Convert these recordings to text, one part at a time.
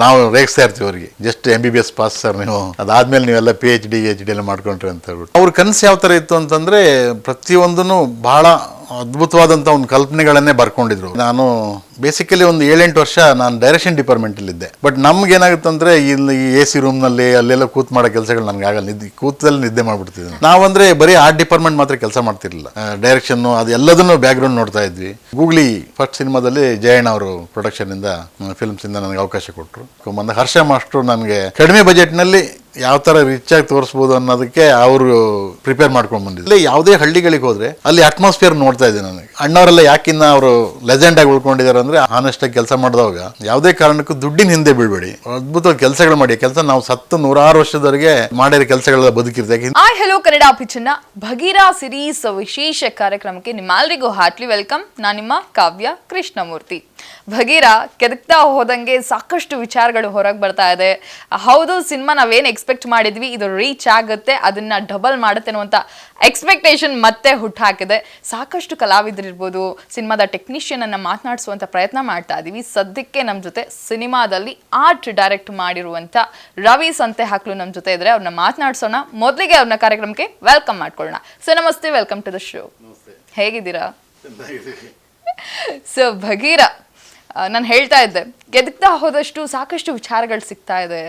ನಾವು ರೇಗಿಸ್ತಾ ಇರ್ತೀವಿ ಅವರಿಗೆ ಜಸ್ಟ್ MBBS ಪಾಸ್ ಸರ್ ನೀವು, ಅದಾದ್ಮೇಲೆ ನೀವೆಲ್ಲ PhD ಎಲ್ಲ ಮಾಡ್ಕೊಂಡ್ರಿ ಅಂತ ಹೇಳ್ಬಿಟ್ಟು. ಅವ್ರ ಕನಸು ಯಾವ ಥರ ಇತ್ತು ಅಂತಂದರೆ ಪ್ರತಿಯೊಂದೂ ಭಾಳ ಅದ್ಭುತವಾದಂಥ ಒಂದು ಕಲ್ಪನೆಗಳನ್ನೇ ಬರ್ಕೊಂಡಿದ್ರು. ನಾನು ಬೇಸಿಕಲಿ ಒಂದು 7-8 ವರ್ಷ ನಾನು ಡೈರೆಕ್ಷನ್ ಡಿಪಾರ್ಟ್ಮೆಂಟಲ್ಲಿದ್ದೆ. ಬಟ್ ನಮ್ಗೆ ಏನಾಗುತ್ತೆ ಅಂದರೆ ಇಲ್ಲಿ ಈ AC ರೂಮ್ನಲ್ಲಿ ಅಲ್ಲೆಲ್ಲ ಕೂತ್ ಮಾಡೋ ಕೆಲಸಗಳು ನನಗೆ ಆಗಲ್ಲ, ಕೂತಲ್ಲಿ ನಿದ್ದೆ ಮಾಡ್ಬಿಡ್ತಿದ್ದೆ. ನಾವಂದರೆ ಬರೀ ಆರ್ಟ್ ಡಿಪಾರ್ಟ್ಮೆಂಟ್ ಮಾತ್ರ ಕೆಲಸ ಮಾಡ್ತಿರಲಿಲ್ಲ, ಡೈರೆಕ್ಷನ್ನು ಅದು ಎಲ್ಲದನ್ನು ಬ್ಯಾಕ್ಗ್ರೌಂಡ್ ನೋಡ್ತಾ ಇದ್ವಿ. ಗೂಗ್ಲಿ ಫಸ್ಟ್ ಸಿನಿಮಾದಲ್ಲಿ ಜಯಣ್ಣ ಅವರು ಪ್ರೊಡಕ್ಷನಿಂದ ಫಿಲ್ಮ್ಸಿಂದ ನನಗೆ ಅವಕಾಶ ಕೊಟ್ಟರು. ಬಂದ ಹರ್ಷ ಮಾಸ್ಟ್ರು ನನಗೆ ಕಡಿಮೆ ಬಜೆಟ್ನಲ್ಲಿ ಯಾವ ಥರ ರಿಚ್ ಆಗಿ ತೋರಿಸ್ಬೋದು ಅನ್ನೋದಕ್ಕೆ ಅವರು ಪ್ರಿಪೇರ್ ಮಾಡ್ಕೊಂಡು ಬಂದಿದ್ರು. ಇಲ್ಲಿ ಯಾವುದೇ ಹಳ್ಳಿಗಳಿಗೆ ಹೋದ್ರೆ ಅಲ್ಲಿ ಅಟ್ಮಾಸ್ಫಿಯರ್ ನೋಡ್ತಾ ಇದ್ದೆ ನನಗೆ. ಅಣ್ಣವರೆಲ್ಲ ಯಾಕಿನ್ನ ಅವರು ಲೆಜೆಂಡ್ ಆಗಿ ಉಳ್ಕೊಂಡಿದ್ದಾರೆ ಅಂದ್ರೆ ಆನೆಸ್ಟ್ ಆಗಿ ಕೆಲಸ ಮಾಡಿದವಾಗ ಯಾವುದೇ ಕಾರಣಕ್ಕೂ ದುಡ್ಡಿನ ಹಿಂದೆ ಬೀಳ್ಬೇಡಿ, ಅದ್ಭುತವಾಗಿ ಕೆಲಸಗಳು ಮಾಡಿ. ಕೆಲಸ ನಾವು 100 ವರ್ಷದವರೆಗೆ ಮಾಡಿರೋ ಕೆಲಸಗಳೆಲ್ಲ ಬದುಕಿರ್ತೇವೆ. ಹಲೋ ಕನ್ನಡ ಅಭಿಚನ್ನ ಭಗೀರಾ ಸಿರೀಸ್ ವಿಶೇಷ ಕಾರ್ಯಕ್ರಮಕ್ಕೆ ನಿಮ್ಮೆಲ್ಲರಿಗೂ ಹಾರ್ಟ್ಲಿ ವೆಲ್ಕಮ್. ನಾನು ನಿಮ್ಮ ಕಾವ್ಯ ಕೃಷ್ಣಮೂರ್ತಿ. ಭಗೀರಾ ಕೆದಕ್ತಾ ಹೋದಂಗೆ ಸಾಕಷ್ಟು ವಿಚಾರಗಳು ಹೊರಗೆ ಬರ್ತಾ ಇದೆ. ಹೌದು, ಸಿನಿಮಾ ನಾವೇನು ಎಕ್ಸ್ಪೆಕ್ಟ್ ಮಾಡಿದ್ವಿ ಇದು ರೀಚ್ ಆಗುತ್ತೆ, ಅದನ್ನ ಡಬಲ್ ಮಾಡುತ್ತೆ ಅನ್ನುವಂಥ ಎಕ್ಸ್ಪೆಕ್ಟೇಷನ್ ಮತ್ತೆ ಹುಟ್ಟಾಕಿದೆ. ಸಾಕಷ್ಟು ಕಲಾವಿದರಿರ್ಬೋದು, ಸಿನಿಮಾದ ಟೆಕ್ನಿಷಿಯನ್ ಅನ್ನ ಮಾತನಾಡಿಸುವಂಥ ಪ್ರಯತ್ನ ಮಾಡ್ತಾ ಇದೀವಿ. ಸದ್ಯಕ್ಕೆ ನಮ್ಮ ಜೊತೆ ಸಿನಿಮಾದಲ್ಲಿ ಆರ್ಟ್ ಡೈರೆಕ್ಟ್ ಮಾಡಿರುವಂಥ ರವಿ ಸಂತೆ ಹಾಕ್ಲು ನಮ್ಮ ಜೊತೆ ಇದ್ರೆ, ಅವ್ರನ್ನ ಮಾತನಾಡಿಸೋಣ. ಮೊದಲಿಗೆ ಅವ್ರನ್ನ ಕಾರ್ಯಕ್ರಮಕ್ಕೆ ವೆಲ್ಕಮ್ ಮಾಡ್ಕೊಳ್ಳೋಣ. ಸೊ ನಮಸ್ತೆ, ವೆಲ್ಕಮ್ ಟು ದ ಶೋ. ಹೇಗಿದ್ದೀರಾ? ಸೊ ಭಗೀರಾ, ನಾನು ಹೇಳ್ತಾ ಇದ್ದೆ ಗೆದ್ತಾ ಹೋದಷ್ಟು ಸಾಕಷ್ಟು ವಿಚಾರಗಳು ಸಿಗ್ತಾ ಇದೆ.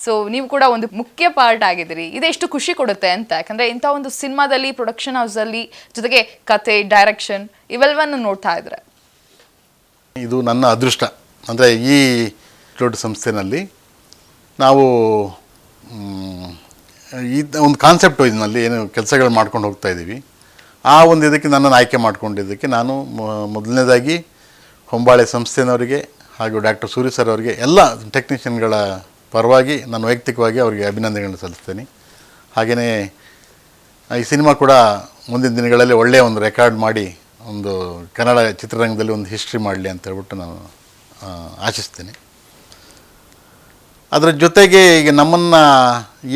ಸೊ ನೀವು ಕೂಡ ಒಂದು ಮುಖ್ಯ ಪಾರ್ಟ್ ಆಗಿದ್ದೀರಿ. ಇದೆಷ್ಟು ಖುಷಿ ಕೊಡುತ್ತೆ ಅಂತ, ಯಾಕಂದರೆ ಇಂಥ ಒಂದು ಸಿನಿಮಾದಲ್ಲಿ ಪ್ರೊಡಕ್ಷನ್ ಹೌಸಲ್ಲಿ ಜೊತೆಗೆ ಕತೆ, ಡೈರೆಕ್ಷನ್ ಇವೆಲ್ಲವನ್ನು ನೋಡ್ತಾ ಇದ್ರೆ ಇದು ನನ್ನ ಅದೃಷ್ಟ. ಅಂದರೆ ಈ ದೊಡ್ಡ ಸಂಸ್ಥೆನಲ್ಲಿ ನಾವು ಈ ಒಂದು ಕಾನ್ಸೆಪ್ಟ್ ಇದರಲ್ಲಿ ಏನು ಕೆಲಸಗಳು ಮಾಡ್ಕೊಂಡು ಹೋಗ್ತಾ ಇದ್ದೀವಿ. ಆ ಒಂದು ಇದಕ್ಕೆ ನನ್ನನ್ನು ಆಯ್ಕೆ ಮಾಡ್ಕೊಂಡಿದ್ದಕ್ಕೆ ನಾನು ಮೊದಲನೇದಾಗಿ ಹೊಂಬಾಳೆ ಸಂಸ್ಥೆನವರಿಗೆ ಹಾಗೂ ಡಾಕ್ಟರ್ ಸೂರಿ ಸರ್ ಅವರಿಗೆ, ಎಲ್ಲ ಟೆಕ್ನಿಷಿಯನ್ಗಳ ಪರವಾಗಿ ನಾನು ವೈಯಕ್ತಿಕವಾಗಿ ಅವರಿಗೆ ಅಭಿನಂದನೆಗಳನ್ನು ಸಲ್ಲಿಸ್ತೇನೆ. ಹಾಗೆಯೇ ಈ ಸಿನಿಮಾ ಕೂಡ ಮುಂದಿನ ದಿನಗಳಲ್ಲಿ ಒಳ್ಳೆಯ ಒಂದು ರೆಕಾರ್ಡ್ ಮಾಡಿ ಒಂದು ಕನ್ನಡ ಚಿತ್ರರಂಗದಲ್ಲಿ ಒಂದು ಹಿಸ್ಟ್ರಿ ಮಾಡಲಿ ಅಂತ ಹೇಳ್ಬಿಟ್ಟು ನಾನು ಆಶಿಸ್ತೇನೆ. ಅದರ ಜೊತೆಗೆ ಈಗ ನಮ್ಮನ್ನು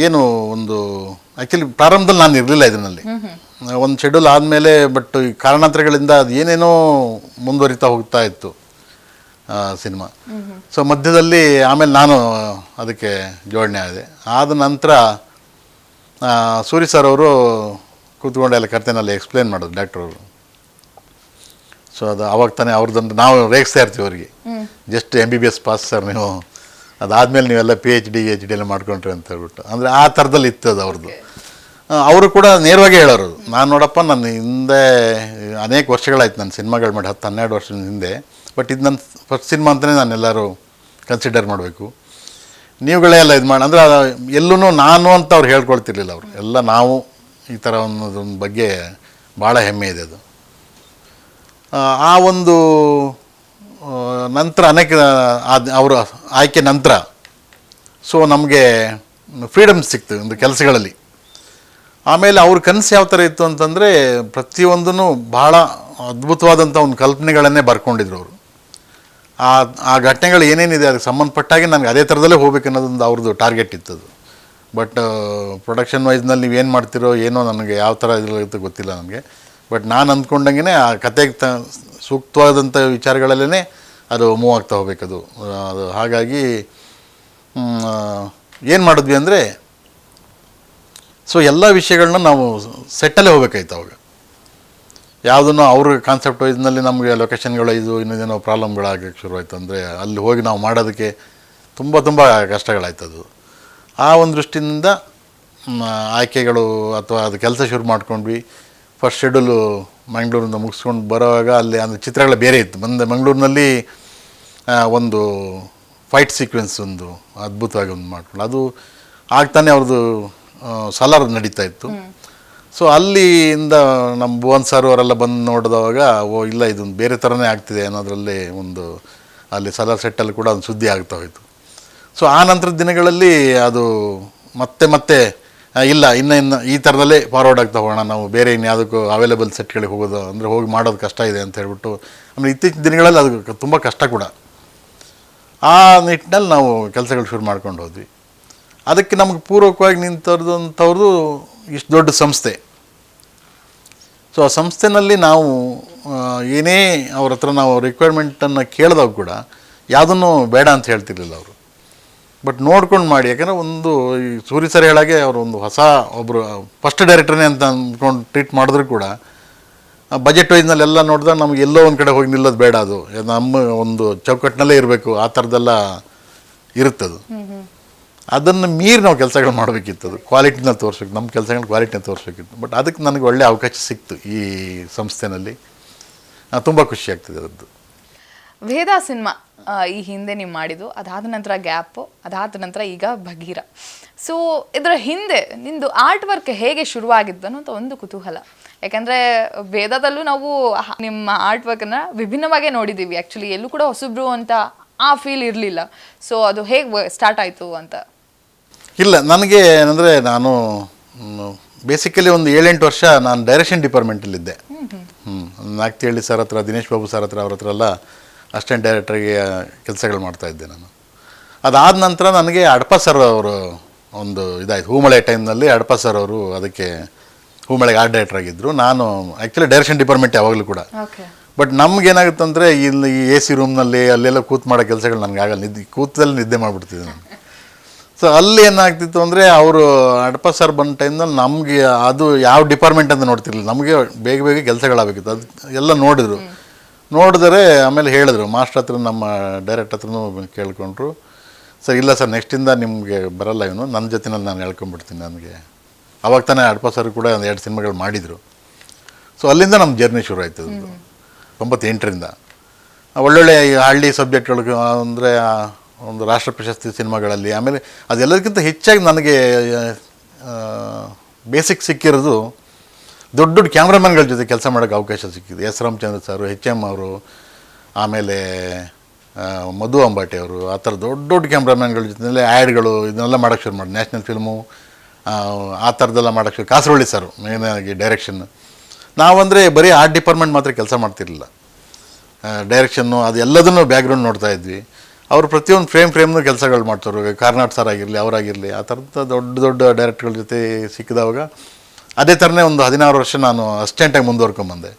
ಏನು ಒಂದು ಆ್ಯಕ್ಚುಲಿ ಪ್ರಾರಂಭದಲ್ಲಿ ನಾನು ಇರಲಿಲ್ಲ ಇದರಲ್ಲಿ, ಒಂದು ಶೆಡ್ಯೂಲ್ ಆದಮೇಲೆ, ಬಟ್ ಈ ಕಾರಣಾಂತರಗಳಿಂದ ಅದು ಏನೇನೋ ಮುಂದುವರಿತಾ ಹೋಗ್ತಾ ಇತ್ತು ಸಿನಿಮಾ. ಸೊ ಮಧ್ಯದಲ್ಲಿ ಆಮೇಲೆ ನಾನು ಅದಕ್ಕೆ ಜೋಡಣೆ ಆದೆ. ಆದ ನಂತರ ಸೂರಿ ಸರ್ ಅವರು ಕೂತ್ಕೊಂಡೆಲ್ಲ ಕರ್ತೇನಲ್ಲಿ ಎಕ್ಸ್ಪ್ಲೇನ್ ಮಾಡೋದು ಡಾಕ್ಟ್ರ್ ಅವರು. ಸೊ ಅದು ಅವಾಗ ತಾನೇ ಅವ್ರದ್ದು ನಾವು ರೇಗಿಸ್ತಾ ಇರ್ತೀವಿ ಅವರಿಗೆ, ಜಸ್ಟ್ MBBS ಪಾಸ್ ಸರ್ ನೀವು, ಅದಾದಮೇಲೆ ನೀವೆಲ್ಲ PhD ಎಲ್ಲ ಮಾಡ್ಕೊಂಡ್ರಿ ಅಂತ ಹೇಳ್ಬಿಟ್ಟು. ಅಂದರೆ ಆ ಥರದಲ್ಲಿ ಇತ್ತದು ಅವ್ರದ್ದು. ಅವರು ಕೂಡ ನೇರವಾಗಿ ಹೇಳೋರು, ನಾನು ನೋಡಪ್ಪ ನನ್ನ ಹಿಂದೆ ಅನೇಕ ವರ್ಷಗಳಾಯ್ತು ನನ್ನ ಸಿನಿಮಾಗಳು ಮಾಡಿ, 10-12 ವರ್ಷದ ಹಿಂದೆ. ಬಟ್ ಇದು ನನ್ನ ಫಸ್ಟ್ ಸಿನಿಮಾ ಅಂತಲೇ ನಾನೆಲ್ಲರೂ ಕನ್ಸಿಡರ್ ಮಾಡಬೇಕು, ನೀವುಗಳೇ ಎಲ್ಲ ಇದು ಮಾಡಿ. ಅಂದರೆ ಎಲ್ಲೂ ನಾನು ಅಂತ ಅವ್ರು ಹೇಳ್ಕೊಳ್ತಿರ್ಲಿಲ್ಲ. ಅವರು ಎಲ್ಲ ನಾವು ಈ ಥರ ಒಂದು ಬಗ್ಗೆ ಭಾಳ ಹೆಮ್ಮೆ ಇದೆ ಅದು. ಆ ಒಂದು ನಂತರ ಅನೇಕ ಅವರ ಆಯ್ಕೆ ನಂತರ ಸೊ ನಮಗೆ ಫ್ರೀಡಮ್ ಸಿಕ್ತು ಒಂದು ಕೆಲಸಗಳಲ್ಲಿ. ಆಮೇಲೆ ಅವ್ರ ಕನಸು ಯಾವ ಥರ ಇತ್ತು ಅಂತಂದರೆ ಪ್ರತಿಯೊಂದೂ ಭಾಳ ಅದ್ಭುತವಾದಂಥ ಒಂದು ಕಲ್ಪನೆಗಳನ್ನೇ ಬರ್ಕೊಂಡಿದ್ರು ಅವರು. ಆ ಘಟನೆಗಳು ಏನೇನಿದೆ ಅದಕ್ಕೆ ಸಂಬಂಧಪಟ್ಟಾಗೆ ನನಗೆ ಅದೇ ಥರದಲ್ಲೇ ಹೋಗ್ಬೇಕು ಅನ್ನೋದೊಂದು ಅವ್ರದ್ದು ಟಾರ್ಗೆಟ್ ಇತ್ತದು. ಬಟ್ ಪ್ರೊಡಕ್ಷನ್ ವೈಸ್ನಲ್ಲಿ ನೀವೇನು ಮಾಡ್ತಿರೋ ಏನೋ ನನಗೆ ಯಾವ ಥರ ಇರುತ್ತೆ ಗೊತ್ತಿಲ್ಲ ನನಗೆ. ಬಟ್ ನಾನು ಅಂದ್ಕೊಂಡಂಗೆ ಆ ಕತೆಗೆ ಸೂಕ್ತವಾದಂಥ ವಿಚಾರಗಳಲ್ಲೇ ಅದು ಮೂವ್ ಆಗ್ತಾ ಹೋಗ್ಬೇಕದು. ಅದು ಹಾಗಾಗಿ ಏನು ಮಾಡಿದ್ವಿ ಅಂದರೆ, ಸೊ ಎಲ್ಲ ವಿಷಯಗಳನ್ನ ನಾವು ಸೆಟ್ಟಲ್ಲೇ ಹೋಗ್ಬೇಕಾಯ್ತು ಅವಾಗ. ಯಾವುದನ್ನು ಅವ್ರ ಕಾನ್ಸೆಪ್ಟ್ ವೈಸ್ನಲ್ಲಿ ನಮಗೆ ಲೊಕೇಶನ್ಗಳು ಇದು ಇನ್ನೇನೋ ಪ್ರಾಬ್ಲಮ್ಗಳಾಗಕ್ಕೆ ಶುರುವಾಯಿತು. ಅಂದರೆ ಅಲ್ಲಿ ಹೋಗಿ ನಾವು ಮಾಡೋದಕ್ಕೆ ತುಂಬ ಕಷ್ಟಗಳಾಯ್ತದು. ಆ ಒಂದು ದೃಷ್ಟಿಯಿಂದ ಆಯ್ಕೆಗಳು ಅಥವಾ ಅದು ಕೆಲಸ ಶುರು ಮಾಡ್ಕೊಂಡ್ವಿ. ಫಸ್ಟ್ ಶೆಡ್ಯೂಲು ಮಂಗಳೂರಿಂದ ಮುಗಿಸ್ಕೊಂಡು ಬರೋವಾಗ ಅಲ್ಲಿ ಅಂದರೆ ಚಿತ್ರಗಳು ಬೇರೆ ಇತ್ತು. ಮಂಗಳೂರಿನಲ್ಲಿ ಒಂದು ಫೈಟ್ ಸೀಕ್ವೆನ್ಸ್ ಒಂದು ಅದ್ಭುತವಾಗಿ ಒಂದು ಮಾಡ್ಕೊಂಡು ಅದು ಆಗ್ತಾನೆ ಅವ್ರದ್ದು ಸಲಾರ್ ನಡೀತಾ ಇತ್ತು. ಸೊ ಅಲ್ಲಿಂದ ನಮ್ಮ ಭುವನ್ ಸರ್ ಅವರೆಲ್ಲ ಬಂದು ನೋಡಿದವಾಗ ಓ ಇಲ್ಲ ಇದೊಂದು ಬೇರೆ ಥರನೇ ಆಗ್ತಿದೆ ಅನ್ನೋದರಲ್ಲಿ ಒಂದು ಅಲ್ಲಿ ಸಲಾರ್ ಸೆಟ್ಟಲ್ಲಿ ಕೂಡ ಒಂದು ಸುದ್ದಿ ಆಗ್ತಾ ಹೋಯಿತು. ಸೊ ಆ ನಂತರದ ದಿನಗಳಲ್ಲಿ ಅದು ಮತ್ತೆ ಇಲ್ಲ ಇನ್ನು ಈ ಥರದಲ್ಲೇ ಫಾರ್ವರ್ಡ್ ಆಗ್ತಾ ಹೋಗೋಣ, ನಾವು ಬೇರೆ ಇನ್ಯಾವುದಕ್ಕೂ ಅವೈಲೇಬಲ್ ಸೆಟ್ಗಳಿಗೆ ಹೋಗೋದು ಅಂದರೆ ಹೋಗಿ ಮಾಡೋದು ಕಷ್ಟ ಇದೆ ಅಂತ ಹೇಳ್ಬಿಟ್ಟು. ಆಮೇಲೆ ಇತ್ತೀಚಿನ ದಿನಗಳಲ್ಲಿ ಅದು ತುಂಬ ಕಷ್ಟ ಕೂಡ. ಆ ನಿಟ್ಟಿನಲ್ಲಿ ನಾವು ಕೆಲಸಗಳು ಶುರು ಮಾಡ್ಕೊಂಡು ಹೋದ್ವಿ. ಅದಕ್ಕೆ ನಮಗೆ ಪೂರ್ವಕವಾಗಿ ನಿಂತವ್ರದ್ದು ಇಷ್ಟು ದೊಡ್ಡ ಸಂಸ್ಥೆ. ಸೊ ಆ ಸಂಸ್ಥೆನಲ್ಲಿ ನಾವು ಏನೇ ಅವ್ರ ಹತ್ರ ನಾವು ರಿಕ್ವೈರ್ಮೆಂಟನ್ನು ಕೇಳಿದಾಗ ಕೂಡ ಯಾವುದನ್ನು ಬೇಡ ಅಂತ ಹೇಳ್ತಿರ್ಲಿಲ್ಲ ಅವರು. ಬಟ್ ನೋಡ್ಕೊಂಡು ಮಾಡಿ. ಯಾಕಂದರೆ ಒಂದು ಈ ಸೂರಿ ಸರ್ ಹೇಳಾಗೆ ಅವರು ಒಂದು ಹೊಸ ಒಬ್ಬರು ಫಸ್ಟ್ ಡೈರೆಕ್ಟರ್ನೇ ಅಂತ ಅಂದ್ಕೊಂಡು ಟ್ರೀಟ್ ಮಾಡಿದ್ರು ಕೂಡ ಬಜೆಟ್ ವೈಸ್ನಲ್ಲೆಲ್ಲ ನೋಡಿದಾಗ ನಮ್ಗೆ ಎಲ್ಲೋ ಒಂದು ಕಡೆ ಹೋಗಿ ನಿಲ್ಲೋದು ಬೇಡ, ಅದು ನಮ್ಮ ಒಂದು ಚೌಕಟ್ಟಿನಲ್ಲೇ ಇರಬೇಕು, ಆ ಥರದ್ದೆಲ್ಲ ಇರುತ್ತದು. ಅದನ್ನು ಮೀರಿ ನಾವು ಕೆಲಸಗಳು ಮಾಡಬೇಕಿತ್ತು, ಅದು ಕ್ವಾಲಿಟಿನ ತೋರಿಸ್ಬೇಕು, ನಮ್ಮ ಕೆಲಸಗಳ ಕ್ವಾಲಿಟಿನ ತೋರಿಸ್ಬೇಕಿತ್ತು. ಬಟ್ ಅದಕ್ಕೆ ನನಗೆ ಒಳ್ಳೆಯ ಅವಕಾಶ ಸಿಕ್ತು ಈ ಸಂಸ್ಥೆನಲ್ಲಿ, ತುಂಬ ಖುಷಿ ಆಗ್ತದೆ ಅದದ್ದು. ವೇದ ಸಿನಿಮಾ ಈ ಹಿಂದೆ ನೀವು ಮಾಡಿದ್ದು, ಅದಾದ ನಂತರ ಗ್ಯಾಪು, ಅದಾದ ನಂತರ ಈಗ ಭಗೀರ. ಸೊ ಇದರ ಹಿಂದೆ ನಿಂದು ಆರ್ಟ್ ವರ್ಕ್ ಹೇಗೆ ಶುರುವಾಗಿದ್ದು ಅನ್ನೋಂಥ ಒಂದು ಕುತೂಹಲ. ಯಾಕಂದರೆ ವೇದದಲ್ಲೂ ನಾವು ನಿಮ್ಮ ಆರ್ಟ್ ವರ್ಕನ್ನು ವಿಭಿನ್ನವಾಗೇ ನೋಡಿದ್ದೀವಿ. ಆ್ಯಕ್ಚುಲಿ ಎಲ್ಲೂ ಕೂಡ ಹೊಸಬ್ರು ಅಂತ ಆ ಫೀಲ್ ಇರಲಿಲ್ಲ. ಸೊ ಅದು ಹೇಗೆ ಸ್ಟಾರ್ಟ್ ಆಯಿತು ಅಂತ? ಇಲ್ಲ, ನನಗೆ ಏನಂದರೆ ನಾನು ಬೇಸಿಕಲಿ ಒಂದು 7-8 ವರ್ಷ ನಾನು ಡೈರೆಕ್ಷನ್ ಡಿಪಾರ್ಟ್ಮೆಂಟಲ್ಲಿದ್ದೆ. ನಾಗ್ತಿಹಳ್ಳಿ ಸರ್ ಹತ್ರ, ದಿನೇಶ್ ಬಾಬು ಸರ್ ಹತ್ರ, ಅವ್ರ ಹತ್ರ ಎಲ್ಲ ಅಸಿಸ್ಟೆಂಟ್ ಡೈರೆಕ್ಟರ್ಗೆ ಕೆಲಸಗಳು ಮಾಡ್ತಾಯಿದ್ದೆ ನಾನು. ಅದಾದ ನಂತರ ನನಗೆ ಅಡಪ ಸರ್ ಅವರು ಒಂದು ಇದಾಯಿತು, ಹೂಮಳೆ ಟೈಮ್ನಲ್ಲಿ ಅಡಪ ಸರ್ ಅವರು ಅದಕ್ಕೆ ಹೂಮಳೆಗೆ ಆರ್ಟ್ ಡೈರೆಕ್ಟರ್ ಆಗಿದ್ದರು. ನಾನು ಆ್ಯಕ್ಚುಲಿ ಡೈರೆಕ್ಷನ್ ಡಿಪಾರ್ಟ್ಮೆಂಟ್ ಯಾವಾಗಲೂ ಕೂಡ. ಬಟ್ ನಮ್ಗೇನಾಗುತ್ತೆ ಅಂದರೆ ಇಲ್ಲಿ ಈ AC ರೂಮ್ನಲ್ಲಿ ಅಲ್ಲೆಲ್ಲ ಕೂತು ಮಾಡೋ ಕೆಲಸಗಳು ನನಗೆ ಆಗಲ್ಲ, ಕೂತಲ್ಲಿ ನಿದ್ದೆ ಮಾಡಿಬಿಡ್ತಿದ್ದೆ ನಾನು. ಸೊ ಅಲ್ಲಿ ಏನಾಗ್ತಿತ್ತು ಅಂದರೆ ಅವರು ಅಡಪ ಸರ್ ಬಂದ ಟೈಮ್ನಲ್ಲಿ ನಮಗೆ ಅದು ಯಾವ ಡಿಪಾರ್ಟ್ಮೆಂಟ್ ಅಂತ ನೋಡ್ತಿರ್ಲಿಲ್ಲ, ನಮಗೆ ಬೇಗ ಬೇಗ ಕೆಲಸಗಳಾಗಬೇಕಿತ್ತು. ಅದು ಎಲ್ಲ ನೋಡಿದರೆ ಆಮೇಲೆ ಹೇಳಿದ್ರು ಮಾಸ್ಟರ್ ಹತ್ರ, ನಮ್ಮ ಡೈರೆಕ್ಟರ್ ಹತ್ರನೂ ಕೇಳ್ಕೊಂಡ್ರು. ಸರ್ ಇಲ್ಲ ಸರ್, ನೆಕ್ಸ್ಟಿಂದ ನಿಮಗೆ ಬರಲ್ಲ ಇವನು, ನನ್ನ ಜೊತೆನಲ್ಲಿ ನಾನು ಹೇಳ್ಕೊಂಡ್ಬಿಡ್ತೀನಿ. ನನಗೆ ಅವಾಗ ತಾನೇ ಅಡಪ ಸರ್ ಕೂಡ ಒಂದು 2 ಸಿನಿಮಾಗಳು ಮಾಡಿದರು. ಸೊ ಅಲ್ಲಿಂದ ನಮ್ಮ ಜರ್ನಿ ಶುರು ಆಯ್ತು. 98ರಿಂದ ಒಳ್ಳೊಳ್ಳೆ ಹಳ್ಳಿ ಸಬ್ಜೆಕ್ಟ್ಗಳು ಅಂದರೆ ಒಂದು ರಾಷ್ಟ್ರ ಪ್ರಶಸ್ತಿ ಸಿನಿಮಾಗಳಲ್ಲಿ. ಆಮೇಲೆ ಅದೆಲ್ಲದಕ್ಕಿಂತ ಹೆಚ್ಚಾಗಿ ನನಗೆ ಬೇಸಿಕ್ ಸಿಕ್ಕಿರೋದು ದೊಡ್ಡ ದೊಡ್ಡ ಕ್ಯಾಮ್ರಾಮನ್ಗಳ ಜೊತೆ ಕೆಲಸ ಮಾಡೋಕ್ಕೆ ಅವಕಾಶ ಸಿಕ್ಕಿದೆ. S ರಾಮಚಂದ್ರ ಸರ್, HM ಅವರು, ಆಮೇಲೆ ಮಧು ಅಂಬಾಟಿ ಅವರು, ಆ ಥರ ದೊಡ್ಡ ದೊಡ್ಡ ಕ್ಯಾಮ್ರಾಮನ್ಗಳ ಜೊತೆಯಲ್ಲೇ ಆ್ಯಡ್ಗಳು ಇದನ್ನೆಲ್ಲ ಮಾಡೋಕ್ಕೆ ಶುರು ಮಾಡಿ, ನ್ಯಾಷನಲ್ ಫಿಲ್ಮು ಆ ಥರದ್ದೆಲ್ಲ ಮಾಡೋಕ್ಕೆ ಶುರು. ಕಾಸರವಳ್ಳಿ ಸರ್ ಮೇನಾಗಿ ಡೈರೆಕ್ಷನ್. ನಾವಂದರೆ ಬರೀ ಆರ್ಟ್ ಡಿಪಾರ್ಟ್ಮೆಂಟ್ ಮಾತ್ರ ಕೆಲಸ ಮಾಡ್ತಿರಲಿಲ್ಲ, ಡೈರೆಕ್ಷನ್ನು ಅದು ಎಲ್ಲದನ್ನೂ ಬ್ಯಾಕ್ಗ್ರೌಂಡ್ ನೋಡ್ತಾ ಇದ್ವಿ. ಅವರು ಪ್ರತಿಯೊಂದು ಫ್ರೇಮ್ನೂ ಕೆಲಸಗಳು ಮಾಡ್ತಾರೆ. ಕಾರ್ನಾಡ್ ಸರ್ ಆಗಿರಲಿ, ಅವರಾಗಿರಲಿ, ಆ ಥರದ ದೊಡ್ಡ ದೊಡ್ಡ ಡೈರೆಕ್ಟರ್ಗಳ ಜೊತೆ ಸಿಕ್ಕಿದವಾಗ ಅದೇ ಥರನೇ ಒಂದು 16 ವರ್ಷ ನಾನು ಅಸಿಸ್ಟೆಂಟಾಗಿ ಮುಂದುವರ್ಕೊಂಬಂದೆ.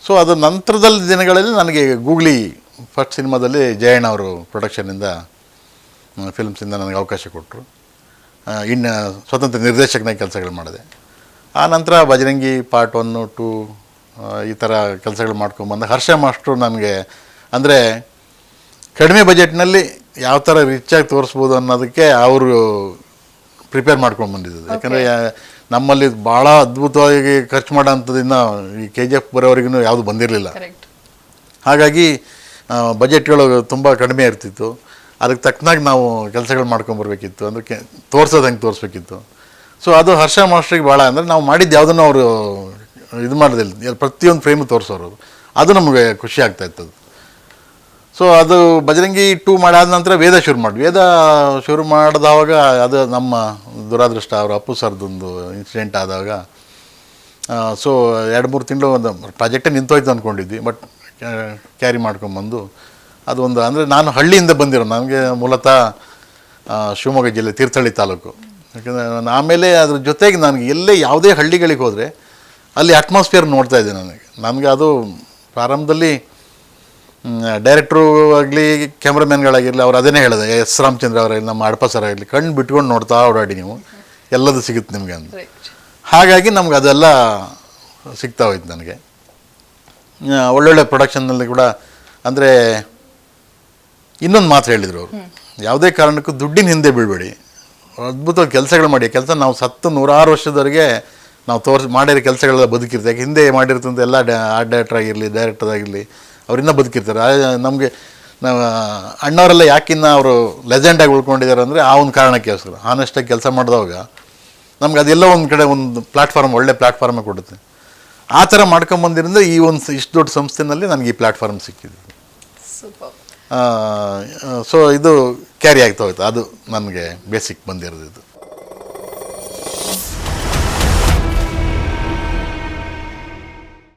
ಸೊ ಅದು ನಂತರದಲ್ಲಿ ದಿನಗಳಲ್ಲಿ ನನಗೆ ಗೂಗ್ಲಿ ಫಸ್ಟ್ ಸಿನಿಮಾದಲ್ಲಿ ಜಯಣ್ಣ ಅವರು ಪ್ರೊಡಕ್ಷನ್ನಿಂದ ಫಿಲ್ಮ್ಸಿಂದ ನನಗೆ ಅವಕಾಶ ಕೊಟ್ಟರು. ಇನ್ನು ಸ್ವತಂತ್ರ ನಿರ್ದೇಶಕನಾಗಿ ಕೆಲಸಗಳು ಮಾಡಿದೆ. ಆ ನಂತರ ಬಜರಂಗಿ ಪಾರ್ಟ್ 1, 2 ಈ ಥರ ಕೆಲಸಗಳು ಮಾಡ್ಕೊಂಬಂದೆ. ಹರ್ಷ ಮಾಸ್ಟ್ರು ನನಗೆ ಅಂದರೆ ಕಡಿಮೆ ಬಜೆಟ್ನಲ್ಲಿ ಯಾವ ಥರ ರಿಚಾಗಿ ತೋರಿಸ್ಬೋದು ಅನ್ನೋದಕ್ಕೆ ಅವರು ಪ್ರಿಪೇರ್ ಮಾಡ್ಕೊಂಡು ಬಂದಿದ್ದು. ಯಾಕಂದರೆ ನಮ್ಮಲ್ಲಿ ಭಾಳ ಅದ್ಭುತವಾಗಿ ಖರ್ಚು ಮಾಡೋ ಅಂಥದ್ದನ್ನು ಈ KGF ಬರೋವರೆಗೂ ಯಾವುದು ಬಂದಿರಲಿಲ್ಲ. ಹಾಗಾಗಿ ಬಜೆಟ್ಗಳು ತುಂಬ ಕಡಿಮೆ ಇರ್ತಿತ್ತು. ಅದಕ್ಕೆ ತಕ್ಕನಾಗಿ ನಾವು ಕೆಲಸಗಳು ಮಾಡ್ಕೊಂಬರ್ಬೇಕಿತ್ತು, ಅಂದರೆ ತೋರಿಸೋದು ಹೆಂಗೆ ತೋರಿಸ್ಬೇಕಿತ್ತು. ಸೊ ಅದು ಹರ್ಷ ಮಾಸ್ಟ್ರಿಗೆ ಭಾಳ ಅಂದರೆ ನಾವು ಮಾಡಿದ್ದು ಯಾವುದನ್ನು ಅವರು ಇದು ಮಾಡೋದಿಲ್ಲ, ಪ್ರತಿಯೊಂದು ಫ್ರೇಮು ತೋರಿಸೋರು. ಅದು ನಮಗೆ ಖುಷಿ ಆಗ್ತಾಯಿತ್ತು. ಸೊ ಅದು ಬಜರಂಗಿ 2 ಮಾಡಾದ ನಂತರ ವೇದ ಶುರು ಮಾಡಿದವಾಗ ಅದು ನಮ್ಮ ದುರಾದೃಷ್ಟ, ಅವರು ಅಪ್ಪು ಸರ್ದೊಂದು ಇನ್ಸಿಡೆಂಟ್ ಆದಾಗ ಸೊ 2-3 ತಿಂಗಳು ಒಂದು ಪ್ರಾಜೆಕ್ಟೇ ನಿಂತೋಯ್ತು ಅಂದ್ಕೊಂಡಿದ್ವಿ. ಬಟ್ ಕ್ಯಾರಿ ಮಾಡ್ಕೊಂಬಂದು ಅದು ಒಂದು ಅಂದರೆ ನಾನು ಹಳ್ಳಿಯಿಂದ ಬಂದಿರೋ, ನನಗೆ ಮೂಲತಃ ಶಿವಮೊಗ್ಗ ಜಿಲ್ಲೆ ತೀರ್ಥಹಳ್ಳಿ ತಾಲೂಕು. ಯಾಕಂದರೆ ಆಮೇಲೆ ಅದ್ರ ಜೊತೆಗೆ ನನಗೆ ಎಲ್ಲೇ ಯಾವುದೇ ಹಳ್ಳಿಗಳಿಗೆ ಹೋದರೆ ಅಲ್ಲಿ ಅಟ್ಮಾಸ್ಫಿಯರ್ ನೋಡ್ತಾ ಇದ್ದೆ. ನನಗೆ ಅದು ಪ್ರಾರಂಭದಲ್ಲಿ ಡೈರೆಕ್ಟ್ರು ಆಗಲಿ, ಕ್ಯಾಮ್ರಾಮನ್ಗಳಾಗಿರಲಿ, ಅವ್ರು ಅದನ್ನೇ ಹೇಳಿದೆ, S ರಾಮಚಂದ್ರ ಅವರಾಗಲಿ, ನಮ್ಮ ಅಡಪ ಸರ್ ಆಗಲಿ, ಕಣ್ಣು ಬಿಟ್ಕೊಂಡು ನೋಡ್ತಾ ಓಡಾಡಿ, ನೀವು ಎಲ್ಲದು ಸಿಗುತ್ತೆ ನಿಮಗೆ ಅಂತ. ಹಾಗಾಗಿ ನಮ್ಗೆ ಅದೆಲ್ಲ ಸಿಗ್ತಾ ಹೋಯ್ತು ನನಗೆ. ಒಳ್ಳೊಳ್ಳೆ ಪ್ರೊಡಕ್ಷನ್ನಲ್ಲಿ ಕೂಡ ಅಂದರೆ ಇನ್ನೊಂದು ಮಾತು ಹೇಳಿದರು ಅವರು, ಯಾವುದೇ ಕಾರಣಕ್ಕೂ ದುಡ್ಡಿನ ಹಿಂದೆ ಬೀಳಬೇಡಿ, ಅದ್ಭುತವಾಗಿ ಕೆಲಸಗಳು ಮಾಡಿ. ಕೆಲಸ ನಾವು 100 ವರ್ಷದವರೆಗೆ ನಾವು ಮಾಡಿರೋ ಕೆಲಸಗಳೆಲ್ಲ ಬದುಕಿರ್ತೀವಿ. ಯಾಕೆ ಹಿಂದೆ ಮಾಡಿರ್ತಂಥ ಎಲ್ಲ ಆರ್ಟ್ ಡೈರೆಕ್ಟರ್ ಆಗಿರಲಿ, ಡೈರೆಕ್ಟರ್ ಆಗಿರಲಿ, ಅವರಿನ್ನೂ ಬದುಕಿರ್ತಾರೆ. ನಮಗೆ ನಾವು ಅಣ್ಣವರೆಲ್ಲ ಯಾಕಿನ್ನ ಅವರು ಲೆಜೆಂಡಾಗಿ ಉಳ್ಕೊಂಡಿದ್ದಾರೆ ಅಂದರೆ ಆ ಒಂದು ಕಾರಣಕ್ಕೋಸ್ಕರ ಆನೆಸ್ಟಾಗಿ ಕೆಲಸ ಮಾಡಿದವಾಗ ನಮ್ಗೆ ಅದೆಲ್ಲ ಒಂದು ಕಡೆ ಒಂದು ಪ್ಲ್ಯಾಟ್ಫಾರ್ಮ್, ಒಳ್ಳೆ ಪ್ಲ್ಯಾಟ್ಫಾರ್ಮೇ ಕೊಡುತ್ತೆ. ಆ ಥರ ಮಾಡ್ಕೊಂಬಂದಿರಿಂದ ಈ ಒಂದು ಇಷ್ಟು ದೊಡ್ಡ ಸಂಸ್ಥೆನಲ್ಲಿ ನನಗೆ ಈ ಪ್ಲ್ಯಾಟ್ಫಾರ್ಮ್ ಸಿಕ್ಕಿದೆ. ಸೊ ಇದು ಕ್ಯಾರಿ ಆಗ್ತಾ ಹೋಯ್ತು, ಅದು ನನಗೆ ಬೇಸಿಕ್ ಬಂದಿರೋದು ಇದು.